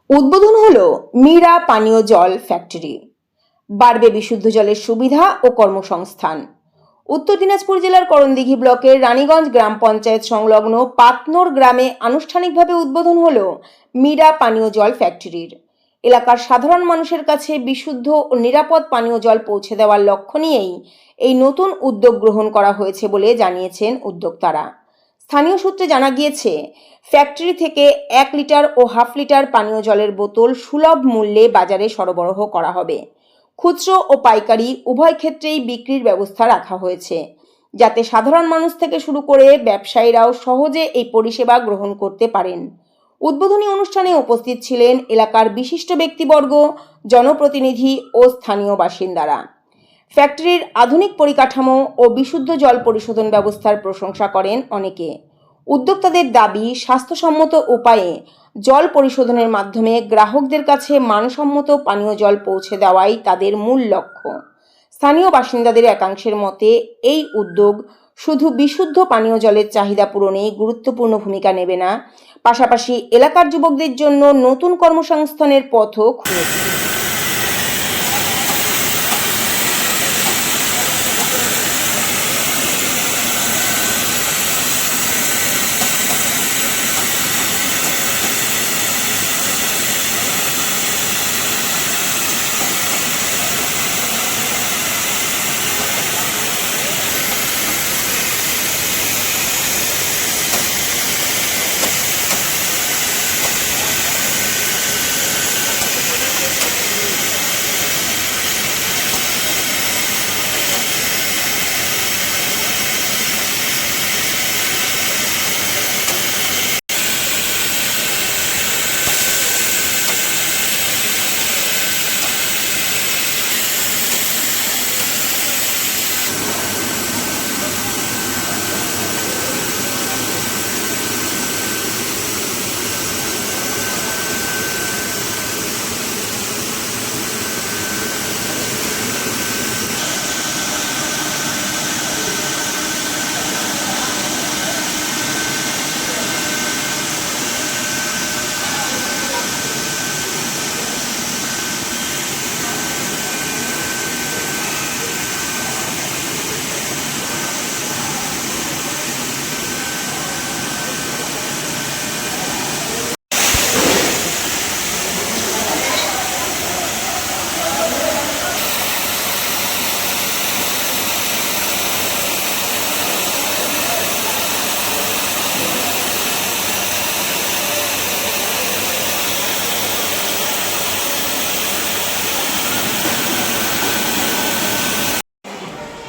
উদ্বোধন হলো মীরা পানীয় জল ফ্যাক্টরি। বাড়বে বিশুদ্ধ জলের সুবিধা ও কর্মসংস্থান। উত্তর দিনাজপুর জেলার করণদিঘি ব্লকের রানীগঞ্জ গ্রাম পঞ্চায়েত সংলগ্ন পাতনোর গ্রামে আনুষ্ঠানিকভাবে উদ্বোধন হলো মীরা পানীয় জল ফ্যাক্টরির। এলাকার সাধারণ মানুষের কাছে বিশুদ্ধ ও নিরাপদ পানীয় জল পৌঁছে দেওয়ার লক্ষ্য নিয়েই এই নতুন উদ্যোগ গ্রহণ করা হয়েছে বলে জানিয়েছেন উদ্যোক্তারা। স্থানীয় সূত্রে জানা গিয়েছে, ফ্যাক্টরি থেকে 1 লিটার ও হাফ লিটার পানীয় জলের বোতল সুলভ মূল্যে বাজারে সরবরাহ করা হবে। খুচরো ও পাইকারি উভয় ক্ষেত্রেই বিক্রির ব্যবস্থা রাখা হয়েছে, যাতে সাধারণ মানুষ থেকে শুরু করে ব্যবসায়ীরাও সহজে এই পরিষেবা গ্রহণ করতে পারেন। উদ্বোধনী অনুষ্ঠানে উপস্থিত ছিলেন এলাকার বিশিষ্ট ব্যক্তিবর্গ, জনপ্রতিনিধি ও স্থানীয় বাসিন্দারা। ফ্যাক্টরির আধুনিক পরিকাঠামো ও বিশুদ্ধ জল পরিশোধন ব্যবস্থার প্রশংসা করেন অনেকে। উদ্যোক্তাদের দাবি, স্বাস্থ্যসম্মত উপায়ে জল পরিশোধনের মাধ্যমে গ্রাহকদের কাছে মানসম্মত পানীয় জল পৌঁছে দেওয়াই তাদের মূল লক্ষ্য। স্থানীয় বাসিন্দাদের একাংশের মতে এই উদ্যোগ শুধু বিশুদ্ধ পানীয় জলের চাহিদা পূরণে গুরুত্বপূর্ণ ভূমিকা নেবে না, পাশাপাশি এলাকার যুবকদের জন্য নতুন কর্মসংস্থানের পথও খুলে দেবে।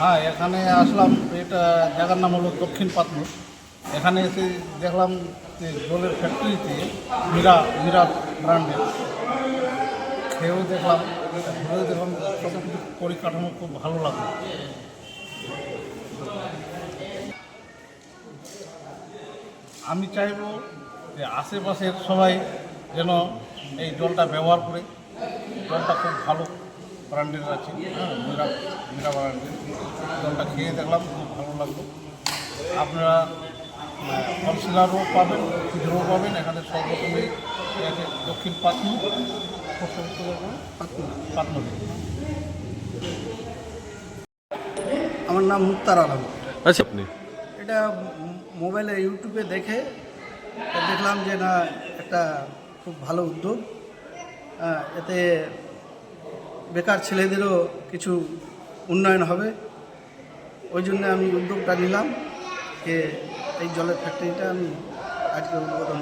হ্যাঁ, এখানে আসলাম। এটা জায়গার নাম হলো দক্ষিণ পাতনোর। এখানে এসে দেখলাম যে জলের ফ্যাক্টরিতে মীরা মীরা ব্র্যান্ডের খেয়েও দেখলাম, ঘুরেও দেখলাম, কত কিছু পরিকাঠামো খুব ভালো লাগলো। আমি চাইব যে আশেপাশের সবাই যেন এই জলটা ব্যবহার করে। জলটা খুব ভালো ব্র্যান্ডের আছে, হ্যাঁ, মীরা মীরা ব্র্যান্ডের জলটা খেয়ে দেখলাম, খুব ভালো লাগলো। আপনারা হোলসেলারও পাবেন, খুচরোও পাবেন। এখানে সব রকমই আছে। দক্ষিণ পাতনোর, পাতনোরে। আমার নাম মুক্তার আলম। আচ্ছা, আপনি এটা মোবাইলে ইউটিউবে দেখে দেখলাম যে না, একটা খুব ভালো উদ্যোগ। এতে বেকার ছেলেদেরও কিছু উন্নয়ন হবে। ওই জন্য আমি উদ্যোগটা নিলাম যে এই জলের ফ্যাক্টরিটা আমি আজকে উদ্বোধন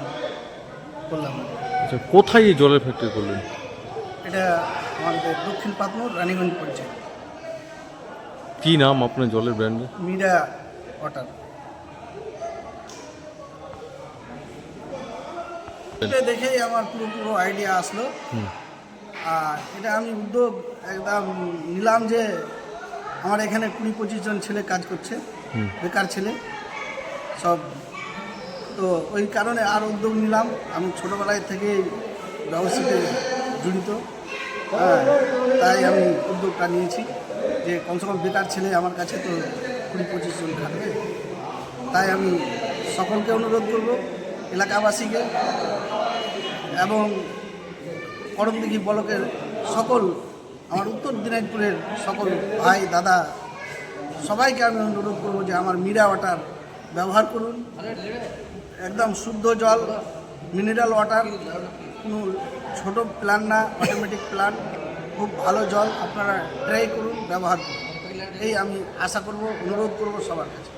করলাম। আচ্ছা, কোথায় এই জলের ফ্যাক্টরি করলেন? এটা আমাদের দক্ষিণ পাতনোর রানীগঞ্জ পঞ্চায়েত। কি নাম আপনার জলের ব্র্যান্ডের? মীরা ওয়াটার। এটা দেখেই আমার পুরো আইডিয়া আসলো। আর এটা আমি উদ্যোগ একদম নিলাম যে আমার এখানে 20-25 জন ছেলে কাজ করছে, বেকার ছেলে সব। তো ওই কারণে আর উদ্যোগ নিলাম। আমি ছোটোবেলায় থেকে ব্যবসাতে জড়িত, তাই আমি উদ্যোগটা নিয়েছি যে কমসে কম বেকার ছেলে আমার কাছে তো 20-25 জন থাকবে। তাই আমি সকলকে অনুরোধ করব, এলাকাবাসীকে এবং করণদিঘি ব্লকের সকল আমার উত্তর দিনাজপুরের সকল ভাই দাদা সবাইকে আমি অনুরোধ করবো যে আমার মীরা ওয়াটার ব্যবহার করুন। একদম শুদ্ধ জল, মিনারেল ওয়াটার, কোনো ছোটো প্ল্যান না, অটোমেটিক প্ল্যান, খুব ভালো জল। আপনারা ট্রাই করুন, ব্যবহার করুন, এই আমি আশা করব, অনুরোধ করব সবার কাছে।